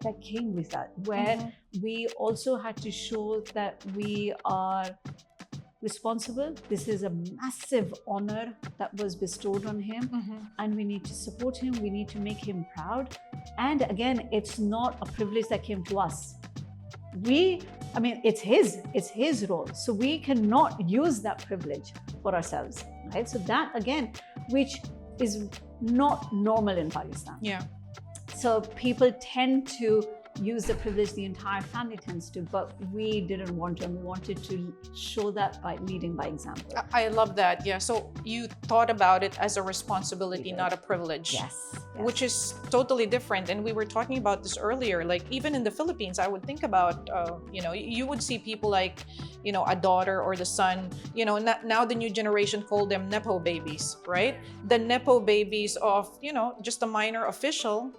that came with that, where we also had to show that we are responsible. This is a massive honor that was bestowed on him, and we need to support him. We need to make him proud. And again, it's not a privilege that came to us. It's his role. So we cannot use that privilege for ourselves, right? So that again, which is not normal in Pakistan. Yeah. So people tend to use the privilege, the entire family tends to, but we didn't want to, and we wanted to show that by leading by example. I love that. Yeah. So you thought about it as a responsibility, not a privilege. Yes. Which is totally different. And we were talking about this earlier. Like even in the Philippines, I would think about, you would see people like, a daughter or the son, now the new generation call them Nepo babies, right? The Nepo babies of, just a minor official,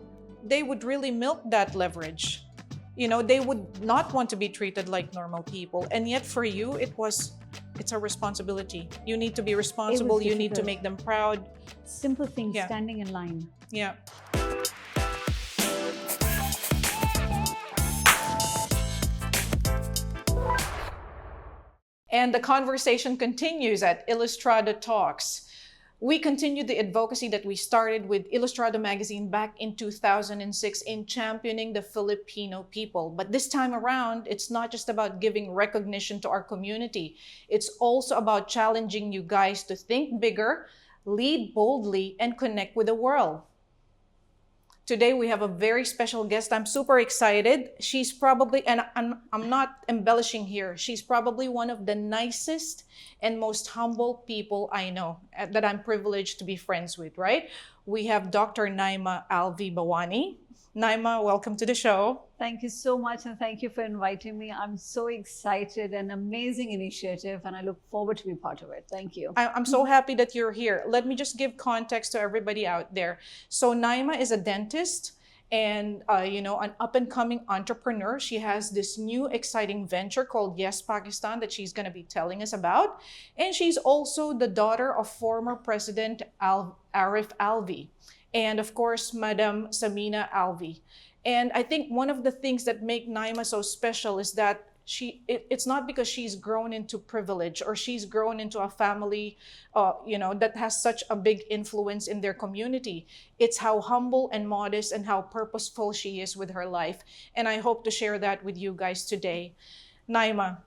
they would really milk that leverage. They would not want to be treated like normal people. And yet for you, it's a responsibility. You need to be responsible. You need to make them proud. Simple things, standing in line. Yeah. And the conversation continues at Illustrado Talks. We continue the advocacy that we started with Illustrado magazine back in 2006 in championing the Filipino people. But this time around, it's not just about giving recognition to our community. It's also about challenging you guys to think bigger, lead boldly, and connect with the world. Today, we have a very special guest. I'm super excited. She's probably, and I'm not embellishing here, she's probably one of the nicest and most humble people I know that I'm privileged to be friends with, right? We have Dr. Naima Alvi Bawany. Naima, welcome to the show. Thank you so much, and thank you for inviting me. I'm so excited, an amazing initiative, and I look forward to be part of it. Thank you. I'm so happy that you're here. Let me just give context to everybody out there. So Naima is a dentist and an up-and-coming entrepreneur. She has this new exciting venture called Yes Pakistan that she's going to be telling us about. And she's also the daughter of former President Arif Alvi, and of course, Madam Samina Alvi. And I think one of the things that make Naima so special is that it's not because she's grown into privilege or she's grown into a family, that has such a big influence in their community. It's how humble and modest and how purposeful she is with her life. And I hope to share that with you guys today. Naima.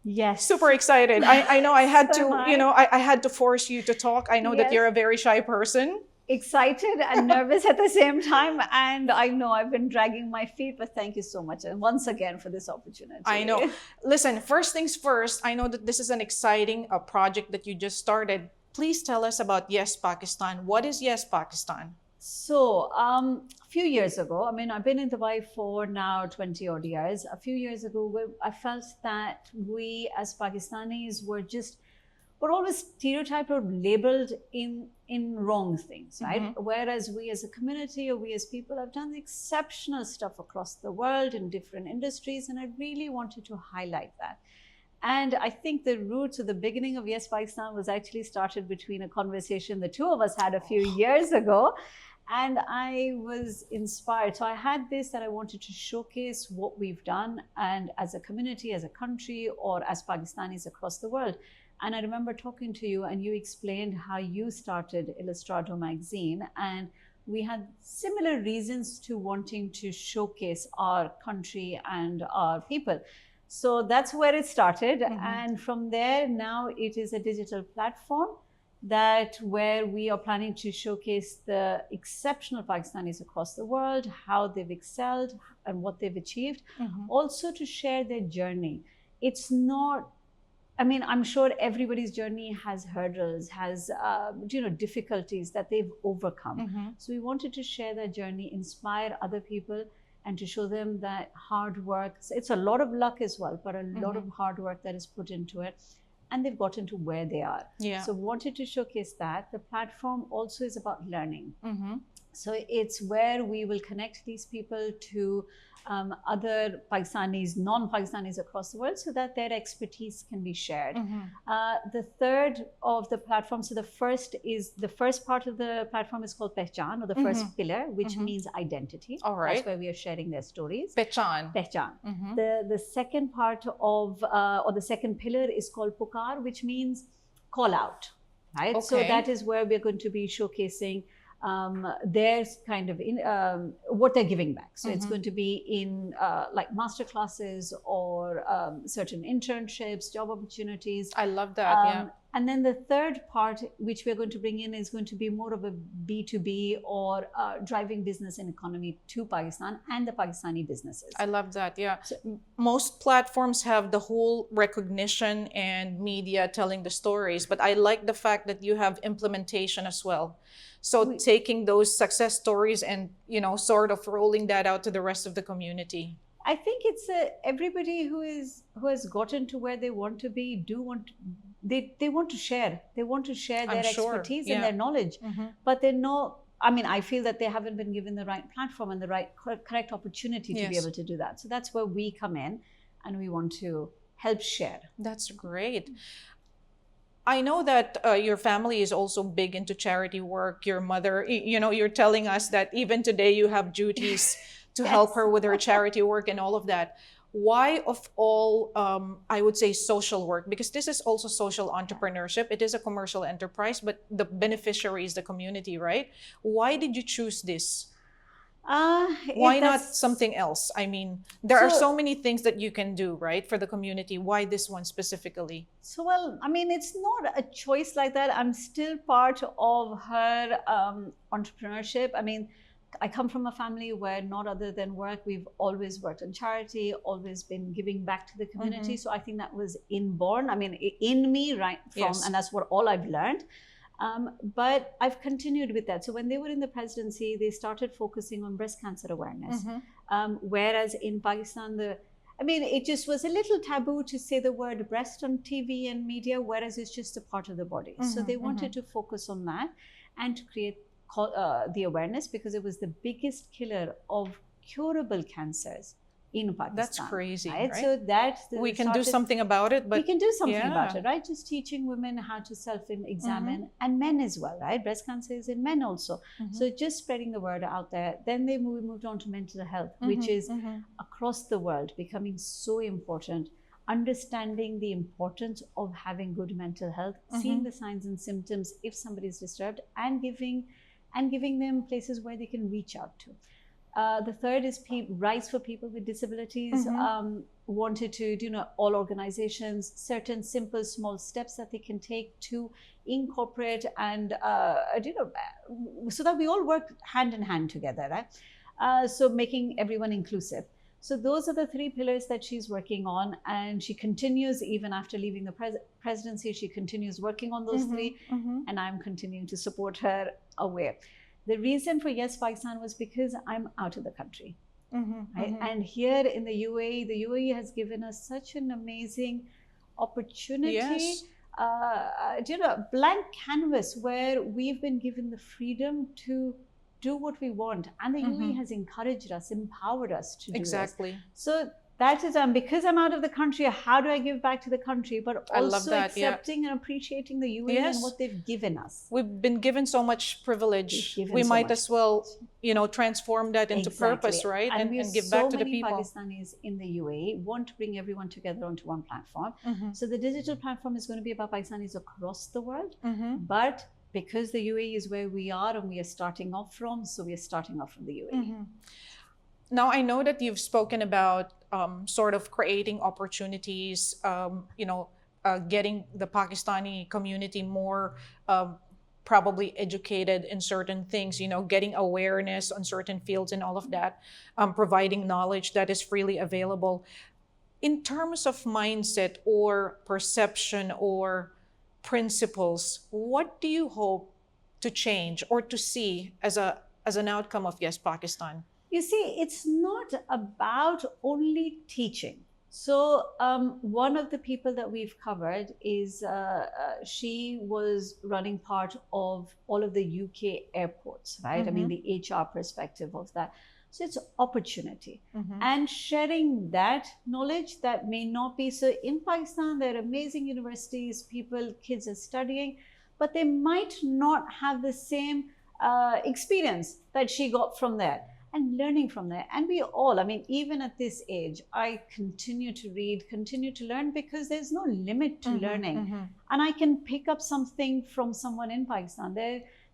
Yes. Super excited. I know I had to, I had to force you to talk. I know that you're a very shy person. Excited and nervous at the same time, and I know I've been dragging my feet, but thank you so much and once again for this opportunity. I know. Listen, first things first, I know that this is an exciting project that you just started. Please tell us about Yes Pakistan. What is Yes Pakistan? So a few years ago, I've been in Dubai for now 20 odd years. A few years ago, I felt that we as Pakistanis were always stereotyped or labeled in wrong things, right? Whereas we as a community or we as people have done exceptional stuff across the world in different industries, and I really wanted to highlight that. And I think the roots or the beginning of Yes Pakistan was actually started between a conversation the two of us had a few years ago, and I was inspired. So I had this that I wanted to showcase what we've done, and as a community, as a country, or as Pakistanis across the world. And I remember talking to you and you explained how you started Illustrado magazine, and we had similar reasons to wanting to showcase our country and our people. So that's where it started. And from there, now it is a digital platform where we are planning to showcase the exceptional Pakistanis across the world, how they've excelled and what they've achieved. Also to share their journey. It's not, I'm sure everybody's journey has hurdles, has difficulties that they've overcome. So we wanted to share that journey, inspire other people, and to show them that hard work, it's a lot of luck as well, but a lot of hard work that is put into it, and they've gotten to where they are. So wanted to showcase that. The platform also is about learning. So it's where we will connect these people to other Pakistanis, non-Pakistanis across the world, so that their expertise can be shared. The third of the platform, so the first part of the platform is called Pehchan, or the first pillar, which means identity. All right. That's where we are sharing their stories. Pehchan. Pehchan. The second part of, or the second pillar is called Pukar, which means call out, right? Okay. So that is where we're going to be showcasing their kind of what they're giving back. So it's going to be in like master classes or certain internships, job opportunities. I love that. Yeah. And then the third part, which we're going to bring in, is going to be more of a B2B or driving business and economy to Pakistan and the Pakistani businesses. I love that. Yeah. So, most platforms have the whole recognition and media telling the stories, but I like the fact that you have implementation as well. So taking those success stories and, you know, sort of rolling that out to the rest of the community. I think it's everybody who has gotten to where they want to be they want to share. They want to share their expertise and their knowledge, but they're not. I mean, I feel that they haven't been given the right platform and the right correct opportunity to be able to do that. So that's where we come in, and we want to help share. That's great. I know that your family is also big into charity work. Your mother, you know, you're telling us that even today you have duties to help her with her charity work and all of that. Why of all, I would say social work, because this is also social entrepreneurship. It is a commercial enterprise, but the beneficiary is the community, right? Why did you choose this? Why not something else? I mean, there are so many things that you can do, right, for the community. Why this one specifically? So, well, I mean, it's not a choice like that. I'm still part of her entrepreneurship. I mean, I come from a family where, not other than work, we've always worked on charity, always been giving back to the community. So I think that was inborn. I mean, in me, right from, and that's what all I've learned. But I've continued with that. So when they were in the presidency, they started focusing on breast cancer awareness. Whereas in Pakistan, it just was a little taboo to say the word breast on TV and media, whereas it's just a part of the body. So they wanted to focus on that and to create the awareness, because it was the biggest killer of curable cancers in Pakistan. That's crazy, right? So we can do something about it, but we can do something about it, right? Just teaching women how to self-examine, and men as well, right? Breast cancer is in men also. So just spreading the word out there. Then we moved on to mental health, which is across the world becoming so important. Understanding the importance of having good mental health, seeing the signs and symptoms if somebody is disturbed, and giving them places where they can reach out to. The third is rights for people with disabilities. Wanted to, all organizations, certain simple, small steps that they can take to incorporate and, so that we all work hand in hand together, right? So making everyone inclusive. So those are the three pillars that she's working on, and she continues even after leaving the presidency. She continues working on those three, and I'm continuing to support her away. The reason for Yes Pakistan was because I'm out of the country, right? And here in the UAE has given us such an amazing opportunity, blank canvas where we've been given the freedom to do what we want, and the UAE has encouraged us, empowered us to do this. So that is because I'm out of the country, how do I give back to the country, but also accepting and appreciating the UAE and what they've given us. We've been given so much privilege. We might as well, transform that into purpose, right? And give back to the people. So many Pakistanis in the UAE want to bring everyone together onto one platform. So the digital platform is going to be about Pakistanis across the world, but because the UAE is where we are and we are starting off from, so we are starting off from the UAE. Now, I know that you've spoken about sort of creating opportunities, getting the Pakistani community more probably educated in certain things, getting awareness on certain fields and all of that, providing knowledge that is freely available. In terms of mindset or perception or principles, what do you hope to change or to see as an outcome of Yes Pakistan? You see, it's not about only teaching. So one of the people that we've covered is she was running part of all of the UK airports, right? I mean, the HR perspective of that. So it's opportunity and sharing that knowledge that may not be. So in Pakistan, there are amazing universities, kids are studying, but they might not have the same experience that she got from there and learning from there. And we all, I mean, even at this age, I continue to read, continue to learn because there's no limit to learning. And I can pick up something from someone in Pakistan.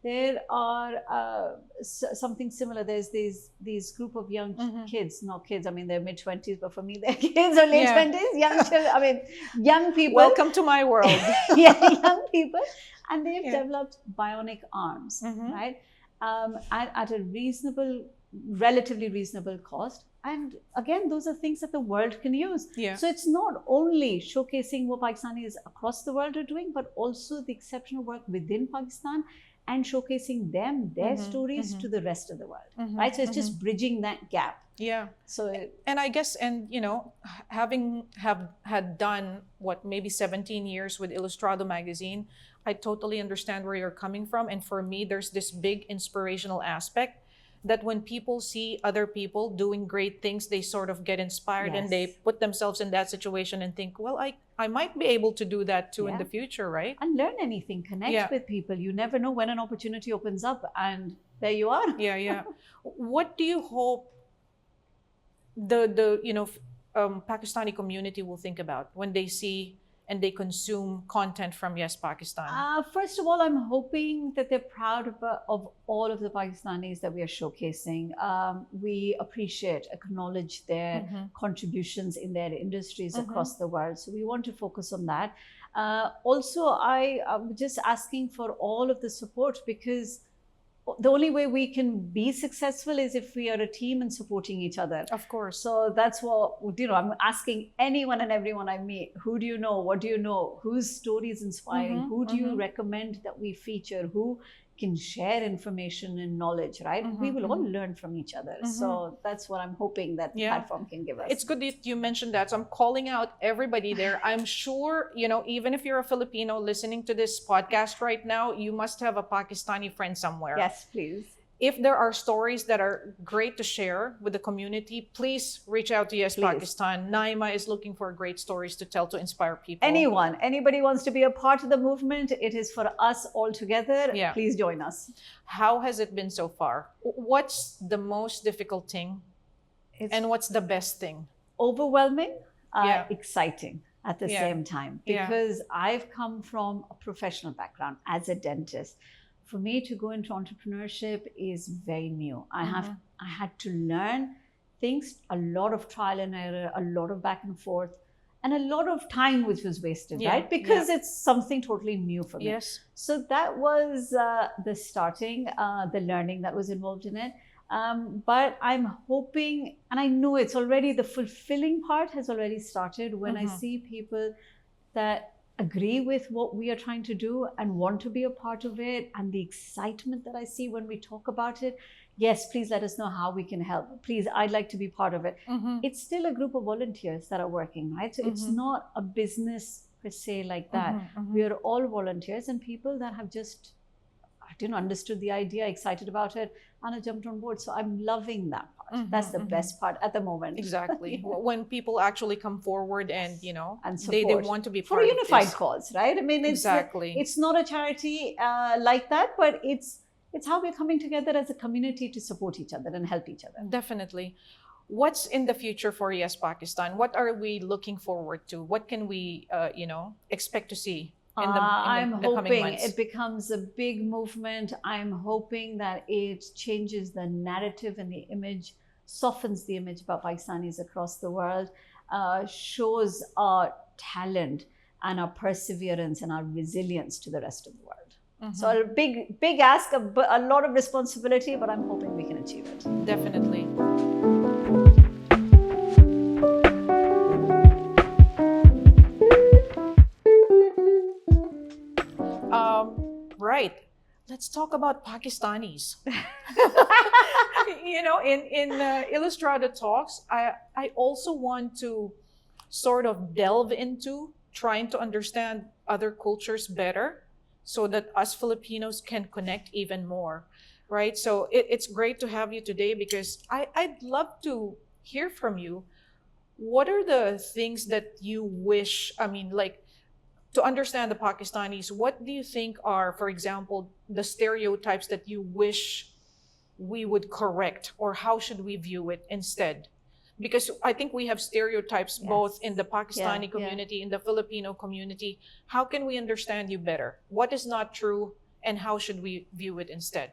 There are something similar. There's these group of young kids, not kids, I mean, they're mid-20s, but for me, they're kids or late 20s, young children, I mean, young people. Welcome to my world. Young people. And they've developed bionic arms, right? At a relatively reasonable cost. And again, those are things that the world can use. So it's not only showcasing what Pakistanis across the world are doing, but also the exceptional work within Pakistan and shocasing their stories to the rest of the world, right? So it's just bridging that gap. So, and I guess, and you know, having had done what, maybe 17 years with Illustrado magazine, I totally understand where you're coming from. And for me, there's this big inspirational aspect that when people see other people doing great things, they sort of get inspired and they put themselves in that situation and think, well, I might be able to do that too in the future, right? And learn anything, connect with people. You never know when an opportunity opens up, and there you are. What do you hope the Pakistani community will think about when they see and they consume content from Yes Pakistan? First of all, I'm hoping that they're proud of all of the Pakistanis that we are showcasing. We appreciate, acknowledge their contributions in their industries across the world. So we want to focus on that. Also, I'm just asking for all of the support, because the only way we can be successful is if we are a team and supporting each other. Of course. So that's what, I'm asking anyone and everyone I meet, who do you know? What do you know? Whose story is inspiring? Who do you recommend that we feature? Who can share information and knowledge, right? We will all learn from each other. So that's what I'm hoping that the platform can give us. It's good that you mentioned that. So I'm calling out everybody there. I'm sure, even if you're a Filipino listening to this podcast right now, you must have a Pakistani friend somewhere. Yes, please. If there are stories that are great to share with the community, please reach out to Yes Pakistan. Naima is looking for great stories to tell, to inspire people. Anybody wants to be a part of the movement, it is for us all together. Please join us. How has it been so far? What's the most difficult thing? And what's the best thing? Overwhelming, exciting at the same time, because I've come from a professional background as a dentist. For me to go into entrepreneurship is very new. I had to learn things, a lot of trial and error, a lot of back and forth, and a lot of time which was wasted, right? Because it's something totally new for me. So that was the starting, the learning that was involved in it. But I'm hoping, and I know it's already, the fulfilling part has already started when I see people that agree with what we are trying to do and want to be a part of it, and the excitement that I see when we talk about it. Yes, please let us know how we can help. Please, I'd like to be part of it. It's still a group of volunteers that are working, right? So it's not a business per se like that. We are all volunteers and people that have just, understood the idea, excited about it, and I jumped on board. So I'm loving that part. That's the best part at the moment. Exactly. When people actually come forward and, and they want to be part for a unified of cause, right? I mean, it's not a charity like that, but it's how we're coming together as a community to support each other and help each other. Definitely. What's in the future for Yes Pakistan? What are we looking forward to? What can we, expect to see? I'm hoping it becomes a big movement. I'm hoping that it changes the narrative and the image, softens the image about Pakistanis across the world, shows our talent and our perseverance and our resilience to the rest of the world. So a big ask, a lot of responsibility, but I'm hoping we can achieve it. Definitely. Right. Let's talk about Pakistanis. In Illustrado Talks, I also want to sort of delve into trying to understand other cultures better so that us Filipinos can connect even more, right? So it's great to have you today because I'd love to hear from you. What are the things that you wish, I mean, like, to understand the Pakistanis, what do you think are, for example, the stereotypes that you wish we would correct, or how should we view it instead? Because I think we have stereotypes both in the Pakistani community, in the Filipino community. How can we understand you better? What is not true, and how should we view it instead?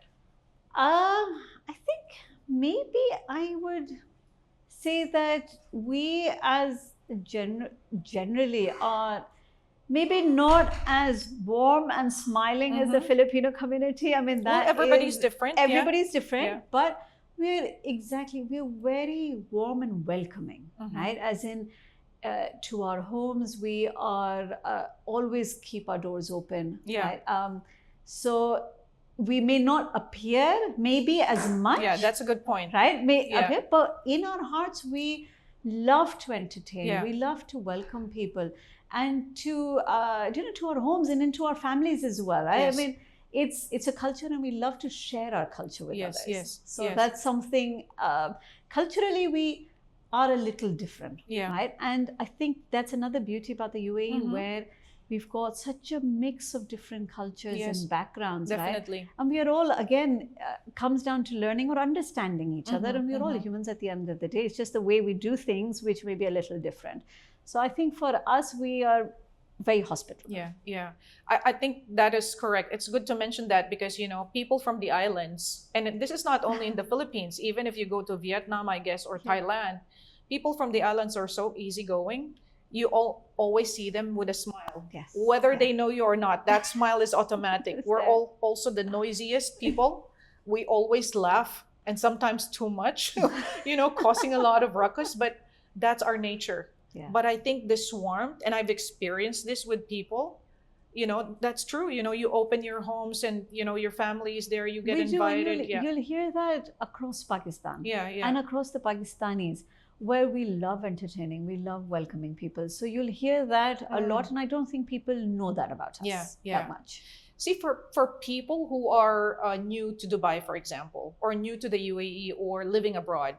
I think maybe I would say that we as generally are maybe not as warm and smiling as the Filipino community. I mean, that everybody's different. Everybody's different, but we're very warm and welcoming, right? As in, to our homes, we are always keep our doors open, right? So we may not appear maybe as much. Yeah, that's a good point. Right? Appear, but in our hearts, we love to entertain. We love to welcome people. And to to our homes and into our families as well. Right? I mean, it's a culture, and we love to share our culture with others. So that's something. Culturally, we are a little different, right? And I think that's another beauty about the UAE, where we've got such a mix of different cultures and backgrounds, definitely. Right? And we are all, again, comes down to learning or understanding each other, and we're all humans at the end of the day. It's just the way we do things, which may be a little different. So I think for us, we are very hospitable. Yeah. I think that is correct. It's good to mention that because, people from the islands, and this is not only in the Philippines, even if you go to Vietnam, I guess, or Thailand, people from the islands are so easygoing. You always see them with a smile. Whether they know you or not, that smile is automatic. We're all also the noisiest people. We always laugh, and sometimes too much, causing a lot of ruckus, but that's our nature. But I think this warmth, and I've experienced this with people, that's true. You open your homes and, your family is there, you get invited. You'll hear that across Pakistan. Yeah. And across the Pakistanis, where we love entertaining, we love welcoming people. So you'll hear that a lot, and I don't think people know that about us that much. See, for people who are new to Dubai, for example, or new to the UAE or living abroad,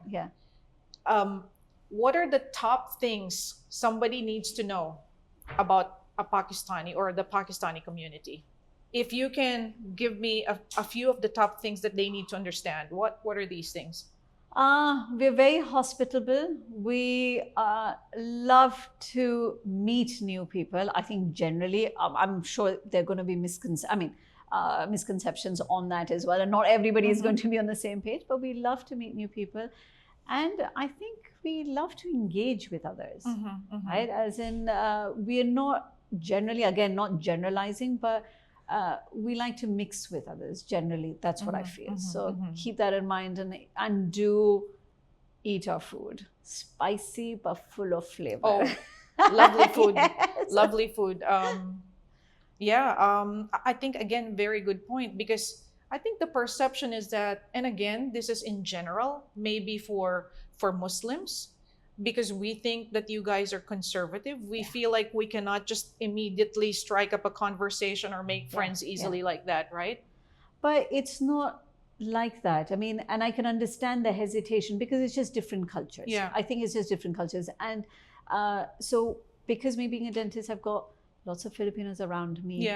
what are the top things somebody needs to know about a Pakistani or the Pakistani community? If you can give me a few of the top things that they need to understand, what are these things? We're very hospitable. We love to meet new people. I think generally, I'm sure there are going to be misconceptions on that as well. And not everybody is going to be on the same page, but we love to meet new people. And I think we love to engage with others, right? As in, we are not generally, again, not generalizing, but we like to mix with others generally. That's what I feel. So keep that in mind, and do eat our food. Spicy but full of flavor. Oh, lovely food. Lovely food. I think, again, very good point, because I think the perception is that, and again, this is in general, maybe for Muslims, because we think that you guys are conservative. We feel like we cannot just immediately strike up a conversation or make friends easily like that, right? But it's not like that. I mean, and I can understand the hesitation because it's just different cultures. I think it's just different cultures. And so because me being a dentist, I've got lots of Filipinos around me,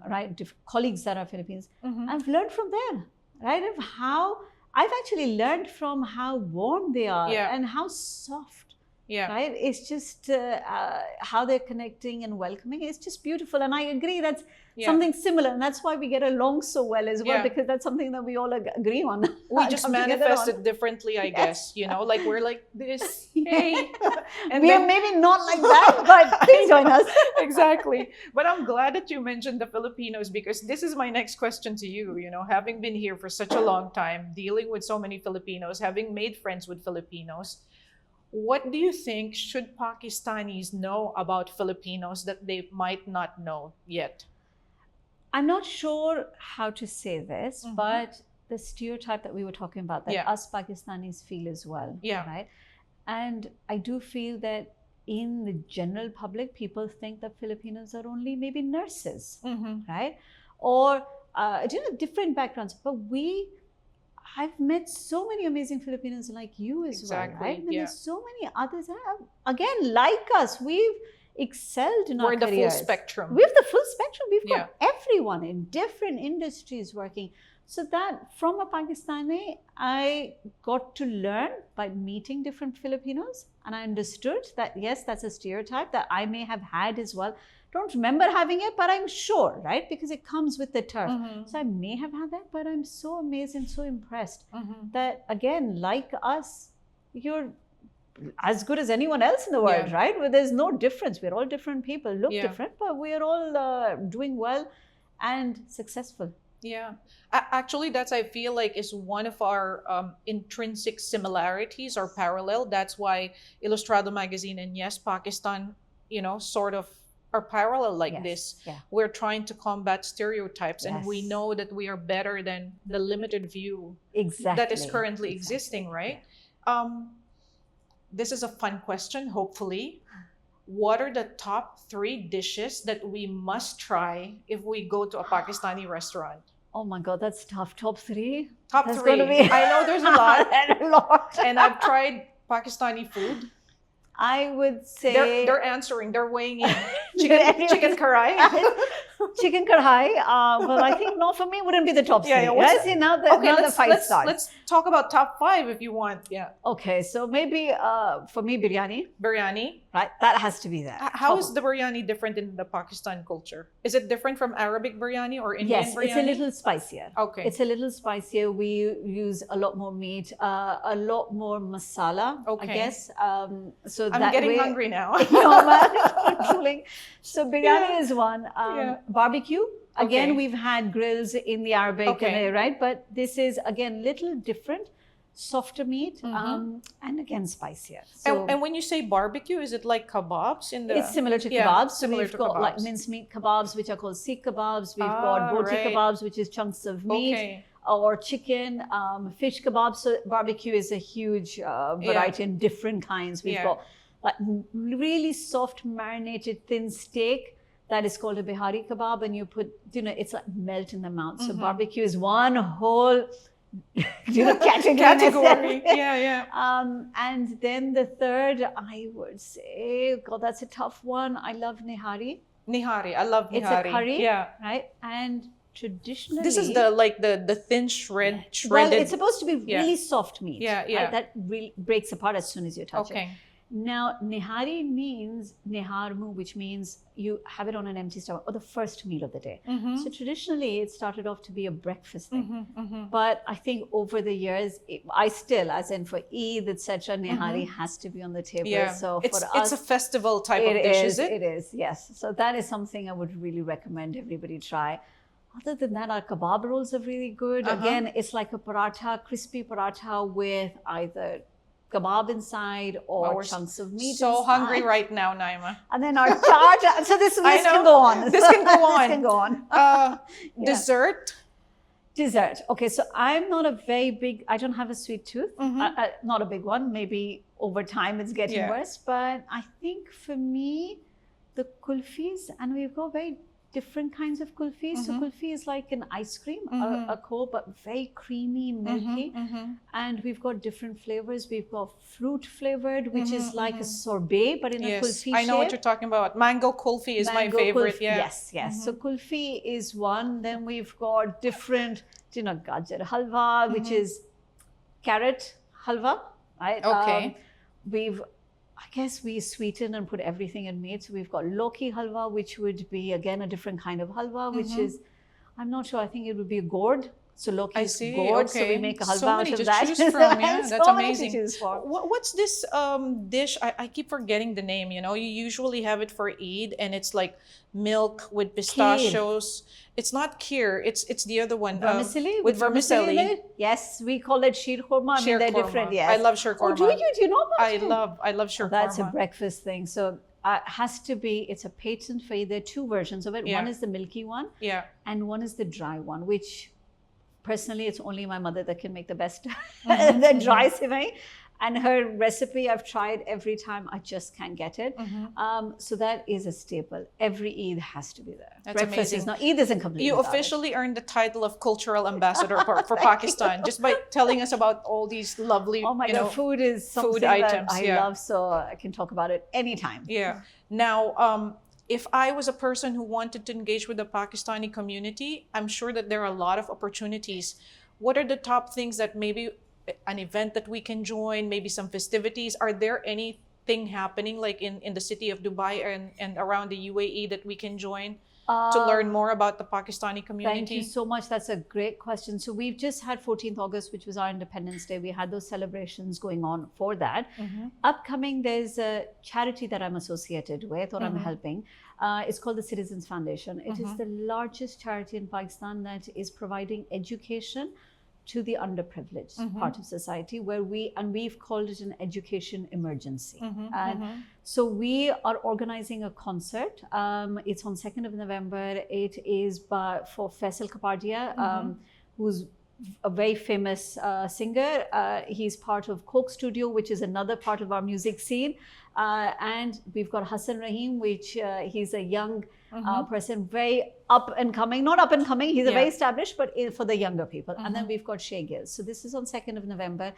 right? Colleagues that are Filipinos. I've learned from them, right? Of how I've actually learned from how warm they are and how soft, right? It's just how they're connecting and welcoming. It's just beautiful. And I agree that's something similar. And that's why we get along so well as well, because that's something that we all agree on. We just manifest it differently, I guess, like we're like this, hey. And we are maybe not like that, but please join us. Exactly. But I'm glad that you mentioned the Filipinos, because this is my next question to you, having been here for such a long time, dealing with so many Filipinos, having made friends with Filipinos, what do you think should Pakistanis know about Filipinos that they might not know yet? I'm not sure how to say this, but the stereotype that we were talking about, that us Pakistanis feel as well, right? And I do feel that in the general public, people think that Filipinos are only maybe nurses, right? Or different backgrounds. But I've met so many amazing Filipinos like you as well, right? And there's so many others, again, like us. We've excelled in our careers. We're the full spectrum. We have the full spectrum. We've got everyone in different industries working. So that from a Pakistani, I got to learn by meeting different Filipinos, and I understood that, yes, that's a stereotype that I may have had as well. Don't remember having it, but I'm sure, right? Because it comes with the turf. So I may have had that, but I'm so amazed and so impressed that, again, like us, you're as good as anyone else in the world, right? Where there's no difference. We're all different people, look different, but we're all doing well and successful. Yeah, actually, that's, I feel like, is one of our intrinsic similarities or parallel. That's why Illustrado magazine and Yes Pakistan, sort of are parallel like this. We're trying to combat stereotypes, and we know that we are better than the limited view that is currently existing, right? This is a fun question, hopefully. What are the top 3 dishes that we must try if we go to a Pakistani restaurant? Oh my God, that's tough. Top 3? Top 3. I know there's a lot. And I've tried Pakistani food. I would say... They're answering. They're weighing in. Chicken karai. Chicken karhai. Well, I think not for me. Wouldn't be the top 3. Right? See, now the fight starts. Let's talk about top 5 if you want. Yeah. Okay, so maybe for me, biryani. Biryani. Right, that has to be there. How is the biryani different in the Pakistan culture? Is it different from Arabic biryani or Indian biryani? Yes, it's a little spicier. Okay. It's a little spicier. We use a lot more meat, a lot more masala, I guess. So I'm getting hungry now. No, man. So biryani is one. Barbecue. Again, we've had grills in the Arabic, right? But this is, again, little different. Softer meat, and again spicier. So, and when you say barbecue, is it like kebabs in the? It's similar to kebabs. So similar we've to got kebabs. like mincemeat kebabs, which are called seekh kebabs. We've got boti kebabs, which is chunks of meat, or chicken, fish kebabs. So barbecue is a huge variety in different kinds. We've got like really soft marinated thin steak that is called a Bihari kebab, and you put, it's like melt in the mouth. So barbecue is one whole category. And then the third, I would say, God, that's a tough one. I love nihari. I love nihari. It's a curry, right? And traditionally, this is the thin shredded. Well, it's supposed to be really soft meat. Right? That really breaks apart as soon as you touch it. Now, nihari means neharmu, which means you have it on an empty stomach, or the first meal of the day. So traditionally, it started off to be a breakfast thing. But I think over the years, I still, as in for Eid, etc., nihari has to be on the table. So for us, it's a festival type of dish, is it? It is, yes. So that is something I would really recommend everybody try. Other than that, our kebab rolls are really good. Again, it's like a paratha, crispy paratha with either kebab inside or chunks of meat so inside. Hungry right now, Naima. And then our chaat. So this can go on. This can go on. Dessert? Dessert. Okay, so I'm not a very big, I don't have a sweet tooth. Not a big one. Maybe over time it's getting worse. But I think for me, the kulfis, and we've got very different kinds of kulfis. So kulfi is like an ice cream, a cold, but very creamy, milky. And we've got different flavors. We've got fruit flavored, which is like a sorbet, but in a kulfi shape. I know what you're talking about. Mango kulfi is my favorite. Yes. So kulfi is one. Then we've got different, gajar halwa, which is carrot halwa, right? I guess we sweeten and put everything in meat. So we've got Loki halwa, which would be, again, a different kind of halwa, which is, I'm not sure, I think it would be a gourd. So Loki is gourd, so we make a halwa out of that. Choose from, that's amazing. To choose from. What's this dish? I keep forgetting the name, You usually have it for Eid, and it's like milk with pistachios. Kheer. It's not kheer, it's the other one. Vermicelli? With vermicelli. Yes, we call it sheer korma. They're different, yes. I love sheer korma. Oh, do you know about it? I love sheer korma. That's a breakfast thing. So it has to be, it's a patent for either two versions of it. One is the milky one. And one is the dry one, which personally, it's only my mother that can make the best, the dry sivai. And her recipe, I've tried every time. I just can't get it. So that is a staple. Every Eid has to be there. That's Breakfast amazing. is not, Eid isn't complete. You without officially earned the title of cultural ambassador for Pakistan just by telling us about all these lovely, Oh my God, food is something food that items, I love, so I can talk about it anytime. Yeah. Now, if I was a person who wanted to engage with the Pakistani community, I'm sure that there are a lot of opportunities. What are the top things that maybe an event that we can join, maybe some festivities? Are there anything happening like in the city of Dubai and around the UAE that we can join to learn more about the Pakistani community? Thank you so much. That's a great question. So we've just had 14th August, which was our Independence Day. We had those celebrations going on for that. Upcoming, there's a charity that I'm associated with or I'm helping. It's called the Citizens Foundation. It is the largest charity in Pakistan that is providing education to the underprivileged part of society, where we've called it an education emergency. And so we are organizing a concert. It's on 2nd of November. It is for Faisal Kapadia, who's a very famous singer. He's part of Coke Studio, which is another part of our music scene. And we've got Hassan Rahim, which he's a young person, very up and coming, not up and coming, he's a very established, but for the younger people. And then we've got Shay Gill. So this is on 2nd of November.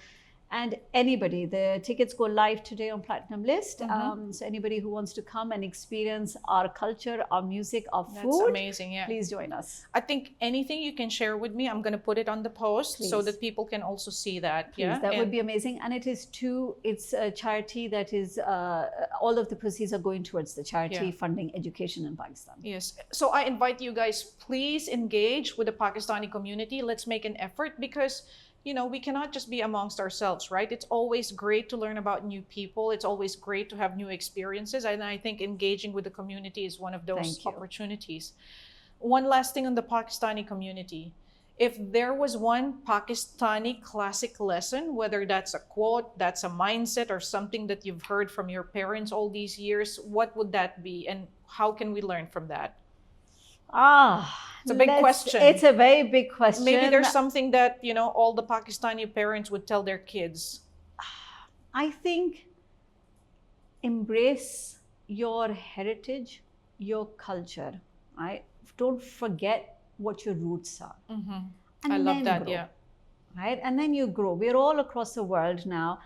And anybody, the tickets go live today on Platinum List. So anybody who wants to come and experience our culture, our music, our food, that's amazing. Yeah, please join us. I think anything you can share with me, I'm going to put it on the post so that people can also see that. Please, that would be amazing. And it's a charity that is, all of the proceeds are going towards the charity funding education in Pakistan. Yes. So I invite you guys, please engage with the Pakistani community. Let's make an effort because we cannot just be amongst ourselves, right? It's always great to learn about new people. It's always great to have new experiences. And I think engaging with the community is one of those opportunities. One last thing on the Pakistani community. If there was one Pakistani classic lesson, whether that's a quote, that's a mindset, or something that you've heard from your parents all these years, what would that be? And how can we learn from that? It's a big question. It's a very big question. Maybe there's something that, all the Pakistani parents would tell their kids. I think embrace your heritage, your culture, right? Don't forget what your roots are. I love that, grow, right? And then you grow. We're all across the world now.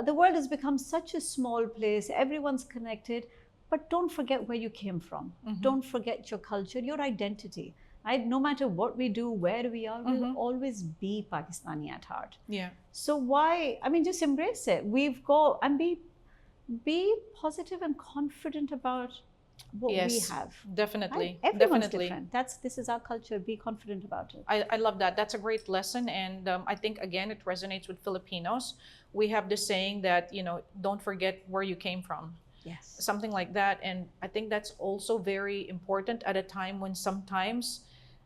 The world has become such a small place. Everyone's connected. But don't forget where you came from. Don't forget your culture, your identity. Right? No matter what we do, where we are, we'll always be Pakistani at heart. Yeah. So just embrace it. And be positive and confident about what we have. Definitely. Right? Everyone's different. This is our culture. Be confident about it. I love that. That's a great lesson. And I think, again, it resonates with Filipinos. We have this saying that, don't forget where you came from. Yes. Something like that. And I think that's also very important at a time when sometimes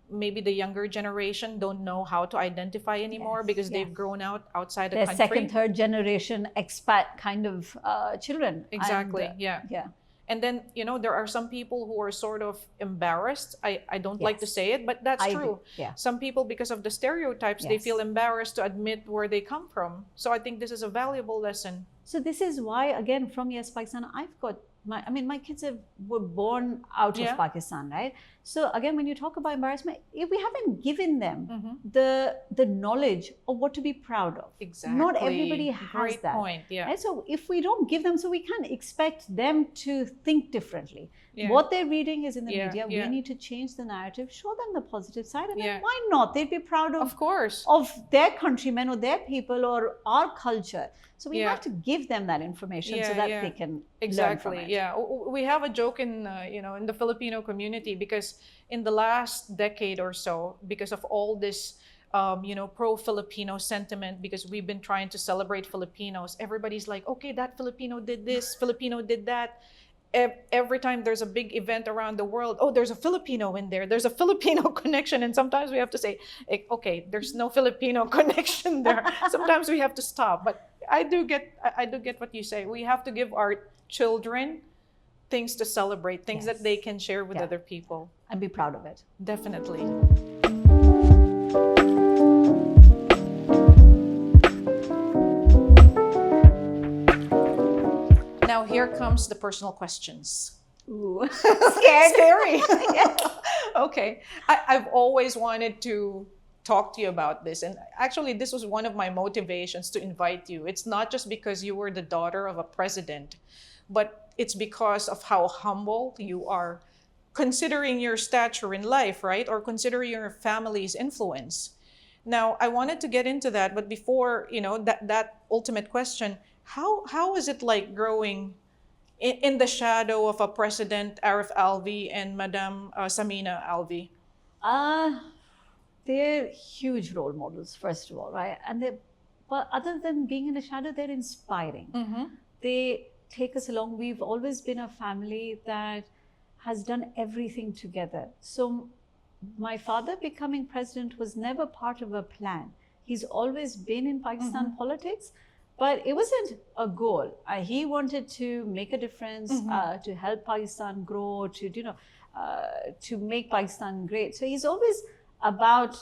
maybe the younger generation don't know how to identify anymore because they've grown outside the country. Second, third generation expat kind of children. Exactly. And, yeah. And then, there are some people who are sort of embarrassed. I don't like to say it, but that's true. Yeah. Some people, because of the stereotypes, they feel embarrassed to admit where they come from. So I think this is a valuable lesson. So this is why, again, from Yes Pakistan, I've got my kids were born out of Pakistan, right? So again, when you talk about embarrassment, we haven't given them the knowledge of what to be proud of. Exactly. Not everybody has Great that. point. Yeah. Right? So if we don't give them, so we can't expect them to think differently. Yeah. What they're reading is in the media. Yeah. We need to change the narrative, show them the positive side, and then why not? They'd be proud of course, of their countrymen or their people or our culture. So we have to give them that information so that they can learn from it. Yeah, we have a joke in in the Filipino community because in the last decade or so, because of all this pro-Filipino sentiment, because we've been trying to celebrate Filipinos, everybody's like, okay, that Filipino did this, Filipino did that. Every time there's a big event around the world, there's a Filipino in there. There's a Filipino connection. And sometimes we have to say, okay, there's no Filipino connection there. Sometimes we have to stop. But I do get what you say. We have to give our children things to celebrate, things that they can share with other people. And be proud of it. Definitely. Now here comes the personal questions. Ooh, scared. Scary. Okay. I've always wanted to talk to you about this. And actually, this was one of my motivations to invite you. It's not just because you were the daughter of a president, but it's because of how humble you are, considering your stature in life, right? Or considering your family's influence. Now, I wanted to get into that, but before, that ultimate question, how is it like growing in the shadow of a President Arif Alvi and Madam Samina Alvi? They're huge role models, first of all, right? But other than being in the shadow, they're inspiring. Mm-hmm. They take us along. We've always been a family that has done everything together. So my father becoming president was never part of a plan. He's always been in Pakistan politics, but it wasn't a goal. He wanted to make a difference, to help Pakistan grow, to make Pakistan great. So he's always about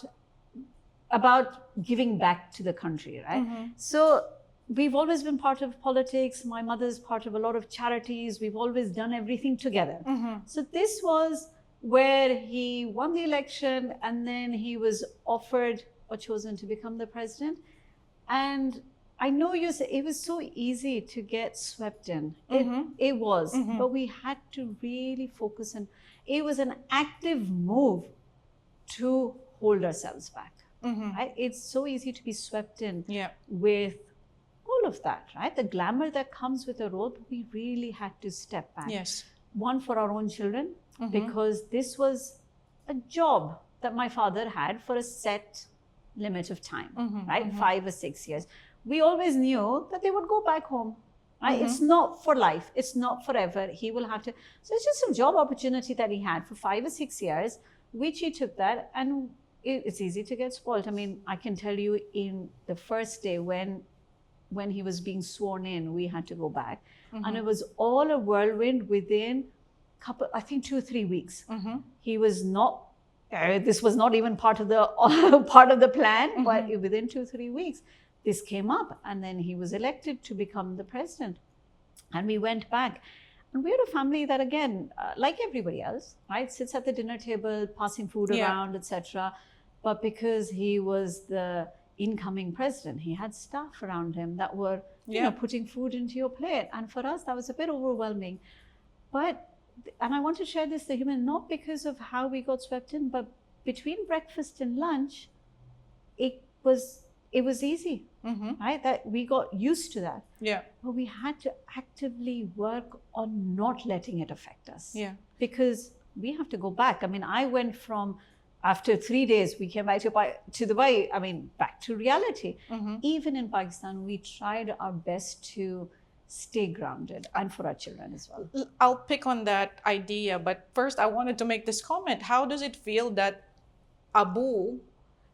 giving back to the country, right? So we've always been part of politics. My mother's part of a lot of charities. We've always done everything together. So this was where he won the election, and then he was offered or chosen to become the president. And I know you say it was so easy to get swept in. It was, but we had to really focus, and it was an active move to hold ourselves back. Right? It's so easy to be swept in with all of that, right? The glamour that comes with a role, but we really had to step back. Yes. One, for our own children, because this was a job that my father had for a set limit of time, right? 5 or 6 years. We always knew that they would go back home. Right? It's not for life. It's not forever. He will have to. So it's just a job opportunity that he had for 5 or 6 years, which he took that, and it's easy to get spoiled. I mean, I can tell you, in the first day when he was being sworn in, we had to go back, and it was all a whirlwind within I think 2 or 3 weeks. He was not. This was not even part of the plan, but within 2 or 3 weeks, this came up, and then he was elected to become the president, and we went back. And we're a family that, again, like everybody else, right, sits at the dinner table, passing food around, etc. But because he was the incoming president, he had staff around him that were, putting food into your plate. And for us, that was a bit overwhelming. And I want to share this, the human, not because of how we got swept in, but between breakfast and lunch, it was easy, right? That we got used to that. Yeah. But we had to actively work on not letting it affect us. Yeah. Because we have to go back. I mean, I went from, after 3 days, we came back to Dubai, back to reality. Even in Pakistan, we tried our best to stay grounded, and for our children as well. I'll pick on that idea, but first I wanted to make this comment. How does it feel that Abu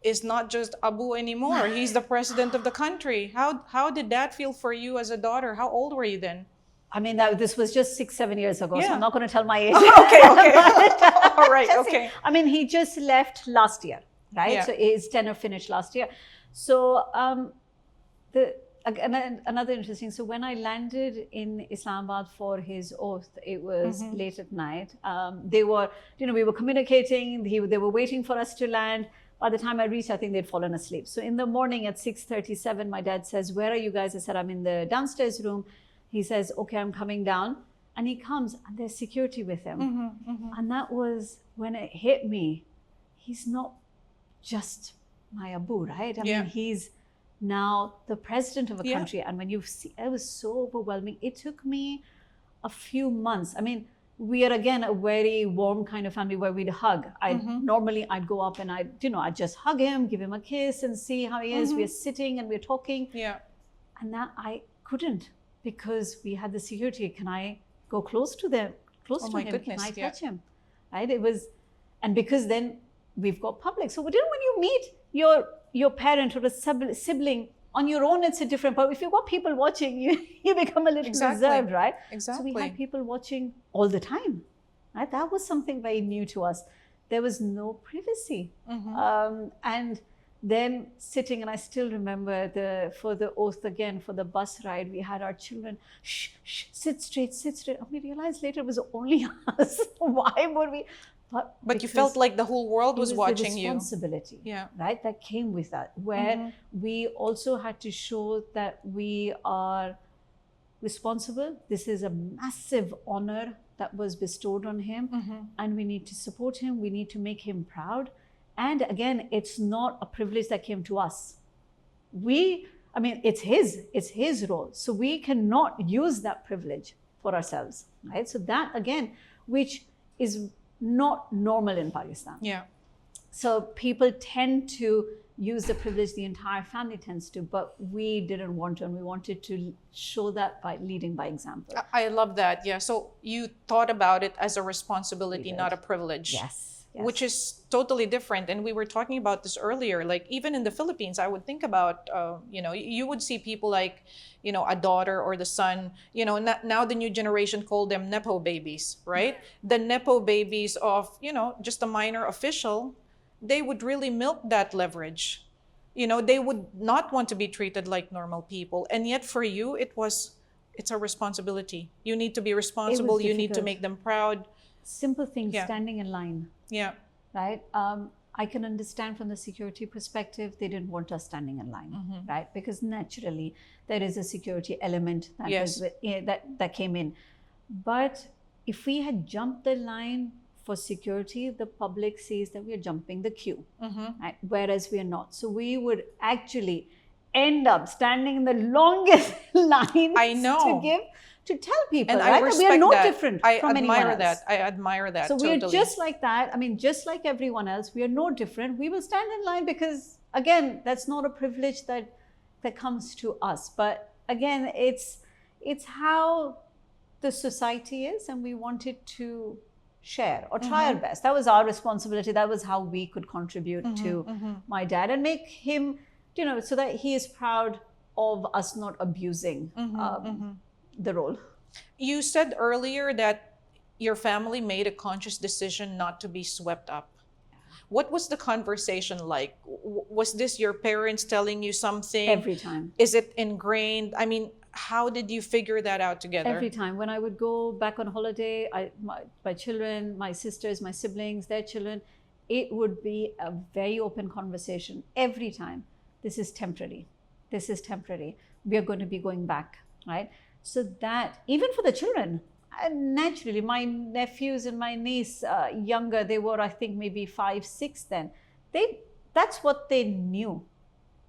is not just Abu anymore? He's the president of the country. How did that feel for you as a daughter? How old were you then? I mean, this was just 6-7 years ago, so I'm not going to tell my age. Okay. All right, okay. I mean, he just left last year, right? Yeah. So his tenure finished last year. So another interesting, so when I landed in Islamabad for his oath, it was late at night. They were, we were communicating, they were waiting for us to land. By the time I reached, I think they'd fallen asleep. So in the morning at 6:37, my dad says, "Where are you guys?" I said, "I'm in the downstairs room." He says, "Okay, I'm coming down." And he comes, and there's security with him. And that was when it hit me. He's not just my Abu, right? I mean, he's now the president of a country. And when you see, it was so overwhelming. It took me a few months. I mean, we are, again, a very warm kind of family where we'd hug. Normally I'd go up and I'd just hug him, give him a kiss and see how he is. We're sitting and we're talking. Yeah. And that I couldn't, because we had the security. Can I go close to him? Goodness, Can I touch him? Right? It was, and because then we've got public. So when you meet your parent or a sibling on your own, it's a different, but if you've got people watching, you become a little reserved, right? Exactly. So we had people watching all the time, right? That was something very new to us. There was no privacy. And then sitting, and I still remember for the oath again, for the bus ride, we had our children, shh, sit straight, sit straight. And we realized later it was only us. Why would we? But you felt like the whole world was watching the you. responsibility, Yeah. right? That came with that, where we also had to show that we are responsible. This is a massive honor that was bestowed on him, and we need to support him. We need to make him proud. And again, it's not a privilege that came to us. It's his role. So we cannot use that privilege for ourselves, right? So that again, which is not normal in Pakistan. Yeah. So people tend to use the privilege, the entire family tends to, but we didn't want to, and we wanted to show that by leading by example. I love that. Yeah. So you thought about it as a responsibility, not a privilege. Yes. Which is totally different. And we were talking about this earlier. Like even in the Philippines, I would think about, you would see people like, a daughter or the son, now the new generation call them Nepo babies, right? The Nepo babies of, just a minor official, they would really milk that leverage. They would not want to be treated like normal people. And yet for you, it's a responsibility. You need to be responsible. You need to make them proud. Simple things, standing in line. Yeah. Right. I can understand from the security perspective, they didn't want us standing in line, right? Because naturally there is a security element that came in. But if we had jumped the line for security, the public sees that we are jumping the queue, right? Whereas we are not. So we would actually end up standing in the longest line to tell people, and right? That we are no different from anyone else. I admire that. So totally. we're just like that. Just like everyone else, we are no different. We will stand in line because, again, that's not a privilege that comes to us. But again, it's how the society is, and we wanted to share or try our best. That was our responsibility. That was how we could contribute to my dad and make him, so that he is proud of us not abusing the role. You said earlier that your family made a conscious decision not to be swept up. What was the conversation like? Was this your parents telling you something? Every time. Is it ingrained? How did you figure that out together? Every time. When I would go back on holiday, my children, my sisters, my siblings, their children, it would be a very open conversation every time. This is temporary. This is temporary. We are going to be going back, right? So that, even for the children, naturally, my nephews and my niece, younger, they were, I think, maybe 5, 6 then. That's what they knew,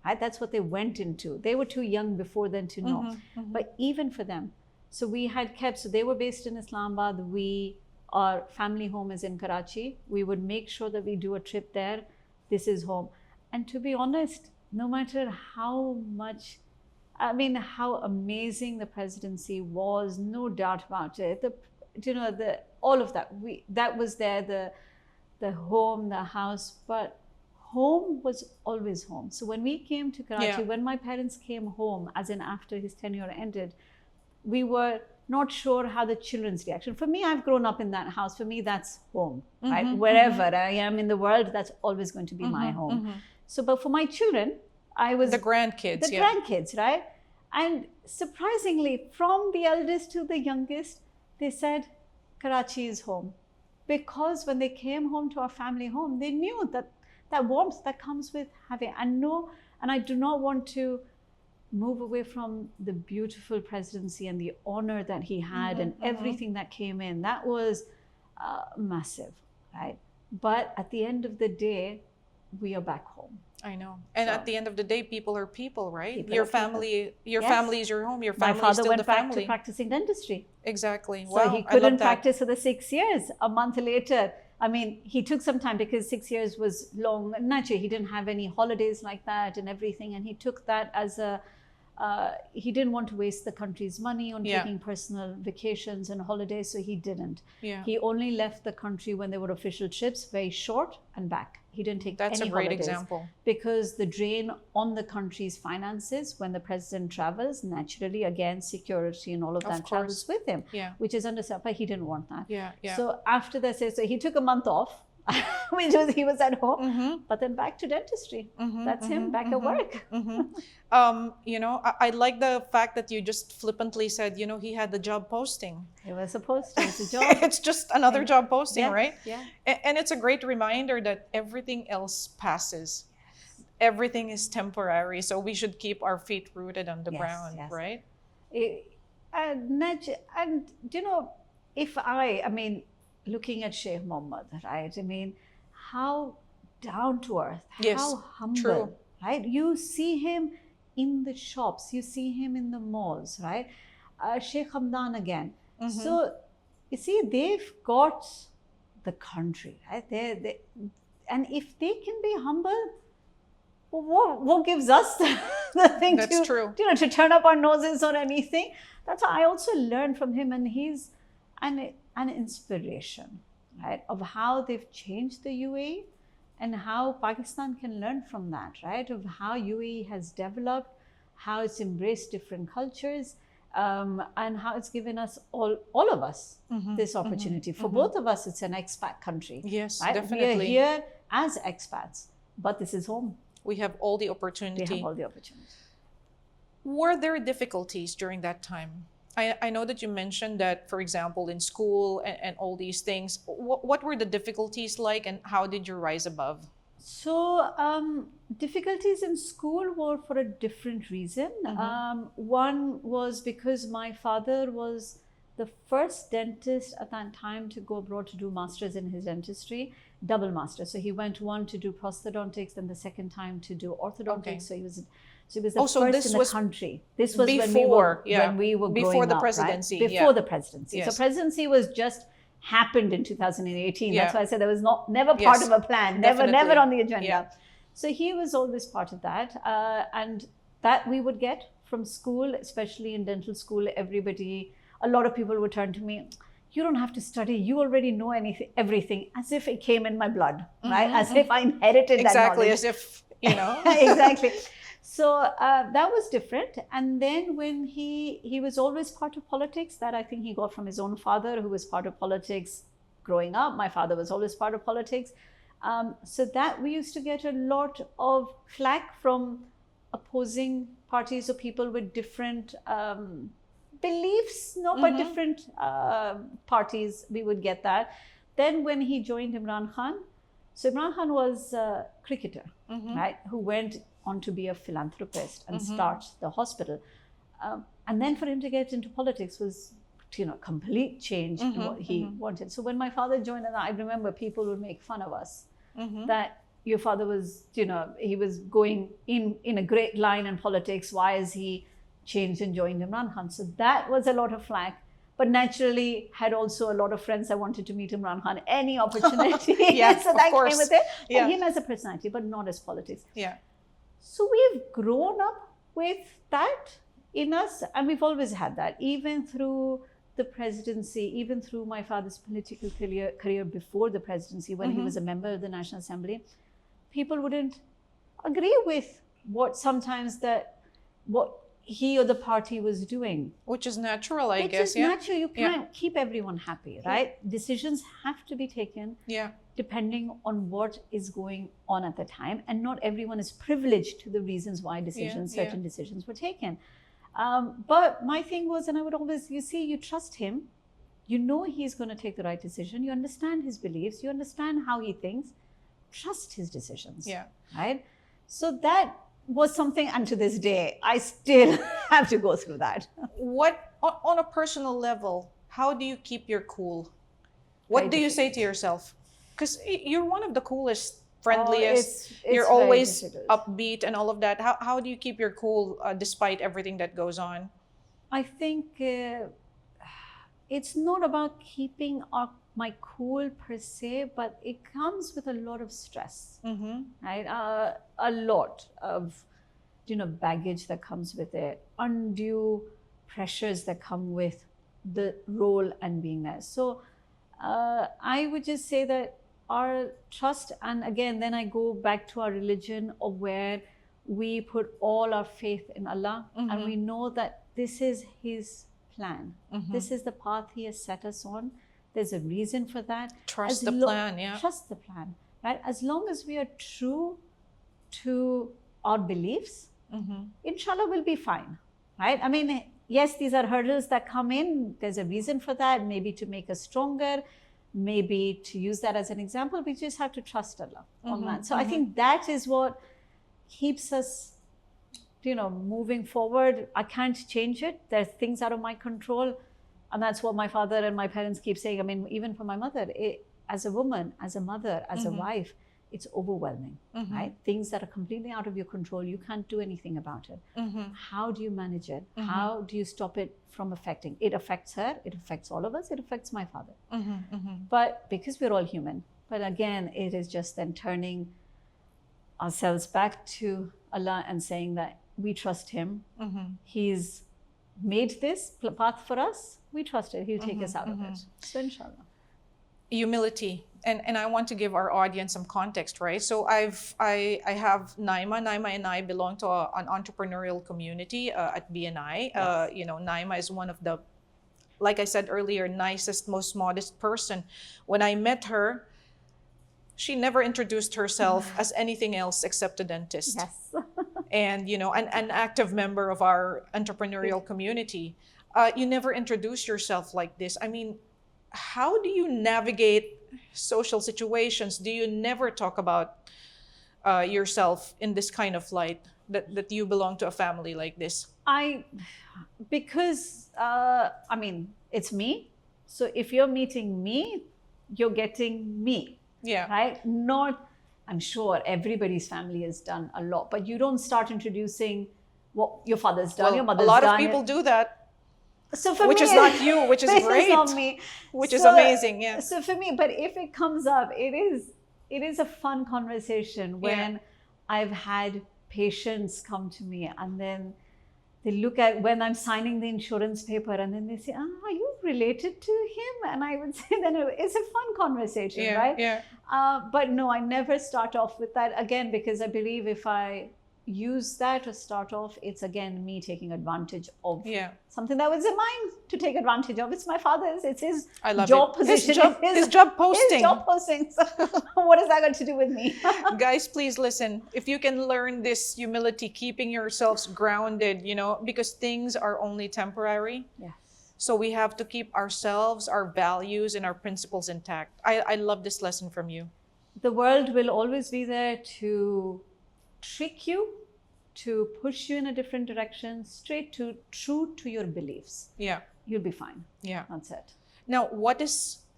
right? That's what they went into. They were too young before then to know. But even for them, so we had kept, so they were based in Islamabad. Our family home is in Karachi. We would make sure that we do a trip there. This is home. And to be honest, no matter how amazing the presidency was, no doubt about it. All of that, that was there, the home, the house, but home was always home. So when we came to Karachi, when my parents came home, as in after his tenure ended, we were not sure how the children's reaction. For me, I've grown up in that house. For me, that's home, right? Wherever I am in the world, that's always going to be my home. So, but for my children, I was the grandkids, grandkids, right? And surprisingly, from the eldest to the youngest, they said, Karachi is home. Because when they came home to our family home, they knew that warmth that comes with having, and I do not want to move away from the beautiful presidency and the honor that he had and everything that came in. That was massive, right? But at the end of the day, we are back home. I know. And at the end of the day, people are people, right? Your family is your home. Your family My father is still went the back family. to practicing dentistry. Exactly. So wow, he couldn't practice for the 6 years. A month later, he took some time because 6 years was long. Naturally, he didn't have any holidays like that and everything. And he took that as he didn't want to waste the country's money on taking personal vacations and holidays, so he didn't. He only left the country when there were official trips, very short, and back. He didn't take That's any a great holidays example. because the drain on the country's finances when the president travels, naturally, again, security and all of that travels with him, which is understandable, but he didn't want that. So after that, so he took a month off. which was he was at home, Mhm. but then back to dentistry. Mhm, That's him mhm, back at mhm. work. You know, I like the fact that you just flippantly said, you know, he had the job posting. He was supposed to. It's a job. It's just another job posting, Yes, right? yeah. And it's a great reminder that everything else passes. Everything is temporary, so we should keep our feet rooted on the Yes, ground, yes. right? And you know, if I mean, looking at Sheikh Mohammed, right? I mean, how down to earth, Yes, how humble, true. right? You see him in the shops, you see him in the malls, right? Sheikh Hamdan again. So you see, they've got the country, right? And if they can be humble, what gives us the thing That's to, true. you know, to turn up our noses or anything? That's what I also learned from him, and he's an inspiration, right, of how they've changed the UAE and how Pakistan can learn from that, right, of how UAE has developed, how it's embraced different cultures, and how it's given us all of us this opportunity. For both of us, it's an expat country. Yes, right? definitely. We are here as expats, but this is home. We have all the We opportunity. have all the opportunity. Were there difficulties during that time? I know that you mentioned that, for example, in school and all these things. What were the difficulties like, and how did you rise above? So difficulties in school were for a different reason. One was because my father was the first dentist at that time to go abroad to do masters in his dentistry, double master. So he went one to do prosthodontics, and the second time to do orthodontics. Okay. So he was the so first this in the was country. This was before, when we were before growing the up, presidency, right? yeah. Before the presidency. Yes. So presidency was just happened in 2018. Yeah. That's why I said there was never part Yes, of a plan, definitely. never on the agenda. Yeah. So he was always part of that, and that we would get from school, especially in dental school. A lot of people would turn to me. You don't have to study. You already know everything, as if it came in my blood, right? As if I inherited that Exactly, knowledge. as if, you know. Exactly. So that was different. And then when he was always part of politics, that I think he got from his own father, who was part of politics growing up. My father was always part of politics. So that we used to get a lot of flack from opposing parties or people with different beliefs, but different parties, we would get that. Then when he joined Imran Khan, so Imran Khan was a cricketer, right, who went on to be a philanthropist and start the hospital. And then for him to get into politics was, complete change in what he wanted. So when my father joined, and I remember people would make fun of us that your father was, he was going in a great line in politics. Why is he changed and joined Imran Khan? So that was a lot of flack. But naturally, had also a lot of friends that wanted to meet Imran Khan any opportunity. Yeah, so of that course. came with it. Yeah. And him as a personality, but not as politics. Yeah. So we've grown up with that in us, and we've always had that, even through the presidency, even through my father's political career before the presidency, when he was a member of the National Assembly. People wouldn't agree with what he or the party was doing. Which is natural, I Which guess. is Yeah. natural. You can't keep everyone happy, right? Decisions have to be taken Yeah. depending on what is going on at the time, and not everyone is privileged to the reasons why certain decisions were taken. But my thing was, and I would always, you trust him, you know he's going to take the right decision, you understand his beliefs, you understand how he thinks, trust his decisions. Yeah. Right? So that was something, and to this day, I still have to go through that. What, on a personal level, how do you keep your cool? What Very do you say difficult. to yourself? Because you're one of the coolest, friendliest. It's you're very always difficult. upbeat and all of that. How do you keep your cool despite everything that goes on? I think it's not about keeping my cool per se, but it comes with a lot of stress, right? A lot of baggage that comes with it, undue pressures that come with the role and being there. So I would just say that our trust, and again, then I go back to our religion, of where we put all our faith in Allah, and we know that this is His plan. This is the path He has set us on. There's a reason for that. Trust the plan, yeah. Trust the plan, right? As long as we are true to our beliefs, inshallah, we'll be fine, right? I mean, yes, these are hurdles that come in. There's a reason for that, maybe to make us stronger, maybe to use that as an example. We just have to trust Allah on that. So I think that is what keeps us, moving forward. I can't change it. There's things out of my control. And that's what my father and my parents keep saying. I mean, even for my mother, as a woman, as a mother, as a wife, it's overwhelming, right? Things that are completely out of your control, you can't do anything about it. How do you manage it? How do you stop it from affecting? It affects her, it affects all of us, it affects my father. But because we're all human, but again, it is just then turning ourselves back to Allah and saying that we trust Him. He's made this path for us. We trust it. He'll take us out of it. So inshallah. Humility. And I want to give our audience some context, right? So I have Naima. Naima and I belong to an entrepreneurial community at BNI. Yes. Naima is one of the, like I said earlier, nicest, most modest person. When I met her, she never introduced herself as anything else except a dentist. Yes. And, an active member of our entrepreneurial community. You never introduce yourself like this. I mean, how do you navigate social situations? Do you never talk about yourself in this kind of light, that you belong to a family like this? Because it's me. So if you're meeting me, you're getting me. Yeah. Right? I'm sure everybody's family has done a lot, but you don't start introducing what your father's done, your mother's done. A lot of people do that. So for which me, is not you, which is great. Not me. Which is amazing, yeah. So for me, but if it comes up, it is a fun conversation when I've had patients come to me and then they look at when I'm signing the insurance paper and then they say, are you related to him? And I would say then it's a fun conversation, right? Yeah. But no, I never start off with that again, because I believe if I use that to start off, it's again me taking advantage of something that was mine to take advantage of. It's my father's, it's his job position. His job posting. His job posting. So what has that got to do with me? Guys, please listen. If you can learn this humility, keeping yourselves grounded, because things are only temporary. Yes. So we have to keep ourselves, our values, and our principles intact. I love this lesson from you. The world will always be there to trick you, to push you in a different direction, true to your beliefs. Yeah. You'll be fine. Yeah. That's it. Now,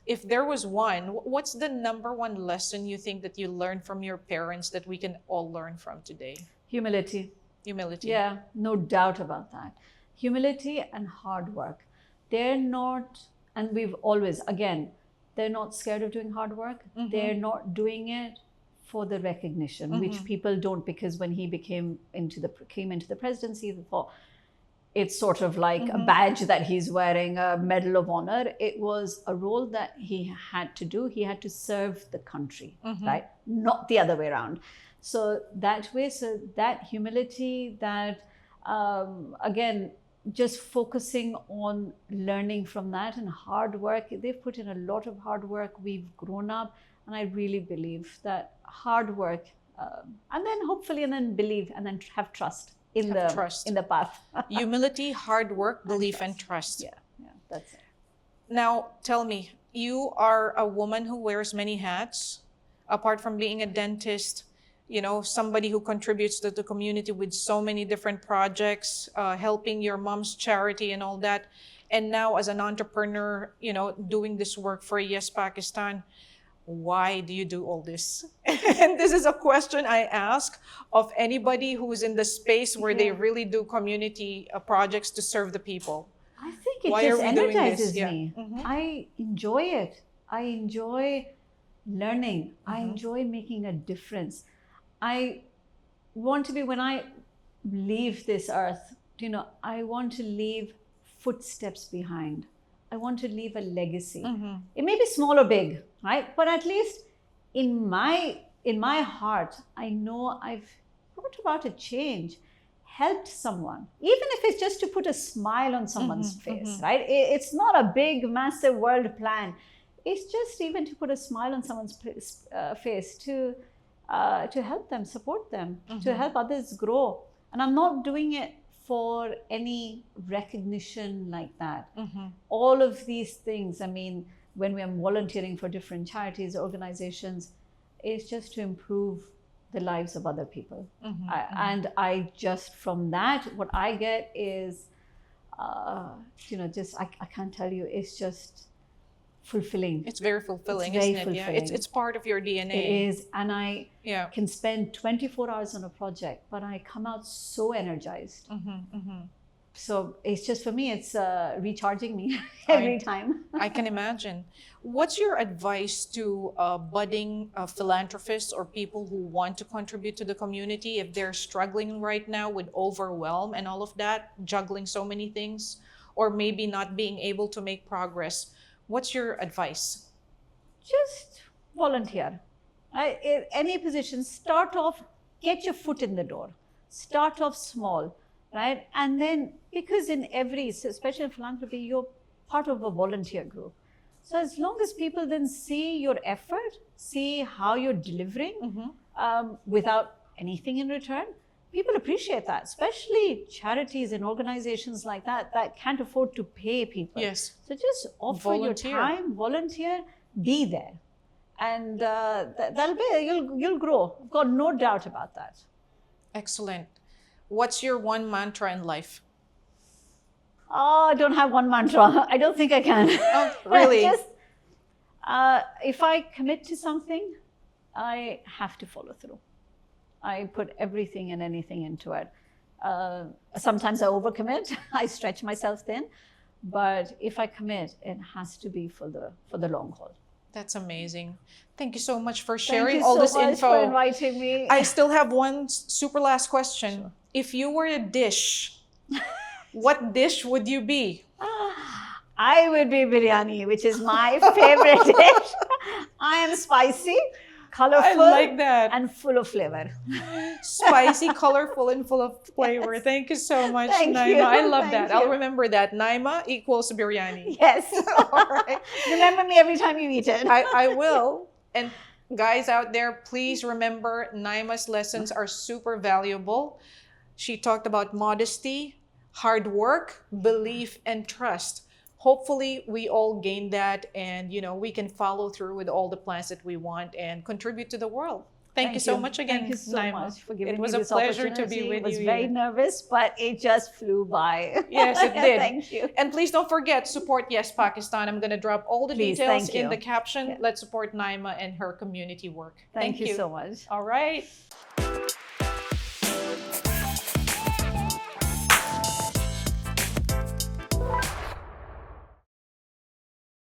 if there was what's the number one lesson you think that you learned from your parents that we can all learn from today? Humility. Humility. Yeah, no doubt about that. Humility and hard work. They're not, and we've always, again, they're not scared of doing hard work. They're not doing it for the recognition, which people don't, because when he came into the presidency, it's sort of like a badge that he's wearing, a medal of honor. It was a role that he had to do. He had to serve the country, right? Not the other way around. So that humility, that again, just focusing on learning from that and hard work. They've put in a lot of hard work. We've grown up. And I really believe that hard work, and then hopefully, and then believe, and then have trust in the path. Humility, hard work, belief, and trust. Yeah, that's it. Now, tell me, you are a woman who wears many hats. Apart from being a dentist, somebody who contributes to the community with so many different projects, helping your mom's charity and all that. And now as an entrepreneur, doing this work for Yes Pakistan. Why do you do all this? And this is a question I ask of anybody who's in the space where they really do community projects to serve the people. I think it just energizes me. I enjoy it. I enjoy learning. I enjoy making a difference. I want to be, when I leave this earth, I want to leave footsteps behind. I want to leave a legacy. It may be small or big, right? But at least in my heart, I know I've brought about a change, helped someone, even if it's just to put a smile on someone's face, right? It's not a big, massive world plan. It's just even to put a smile on someone's face, to help them, support them, to help others grow. And I'm not doing it for any recognition like that. All of these things, I mean, when we are volunteering for different charities, organizations, it's just to improve the lives of other people. And I just, from that, what I get is, just, I can't tell you, it's just fulfilling. It's very fulfilling, It's very isn't it? Yeah, fulfilling. it's part of your DNA. It is, and I Yeah. can spend 24 hours on a project, but I come out so energized. So it's just, for me, it's recharging me every time. I can imagine. What's your advice to budding philanthropists or people who want to contribute to the community if they're struggling right now with overwhelm and all of that, juggling so many things, or maybe not being able to make progress? What's your advice? Just volunteer. Any position, start off, get your foot in the door. Start off small, right? And then, because in every, especially in philanthropy, you're part of a volunteer group. So as long as people then see your effort, see how you're delivering without anything in return, people appreciate that, especially charities and organizations like that can't afford to pay people. Yes. So just offer Volunteer. your time, volunteer, be there. And that'll be, you'll grow. I've got no doubt about that. Excellent. What's your one mantra in life? Oh, I don't have one mantra. I don't think I can. Oh, really? Just, if I commit to something, I have to follow through. I put everything and anything into it. Sometimes I overcommit. I stretch myself thin. But if I commit, it has to be for the long haul. That's amazing. Thank you so much for sharing Thank you all so this much info. for inviting me. I still have one super last question. Sure. If you were a dish, what dish would you be? I would be biryani, which is my favorite dish. I am spicy, colorful, I like that. and full of flavor. Spicy, colorful, and full of flavor. Yes. Thank you so much, Thank Naima. you. I love Thank that. I'll you. remember that. Naima equals biryani. Yes. All right. Remember me every time you eat it. I will. And guys out there, please remember Naima's lessons are super valuable. She talked about modesty, hard work, belief, and trust. Hopefully, we all gain that, and we can follow through with all the plans that we want and contribute to the world. Thank you so much again, Thank you so Naima. much for giving It was me a this pleasure to opportunity. be with I was you very here. nervous, but it just flew by. Yes, it did. Thank you. And please don't forget, support Yes Pakistan. I'm going to drop all the Please, details thank in you. the caption. Yeah. Let's support Naima and her community work. Thank you so much. All right.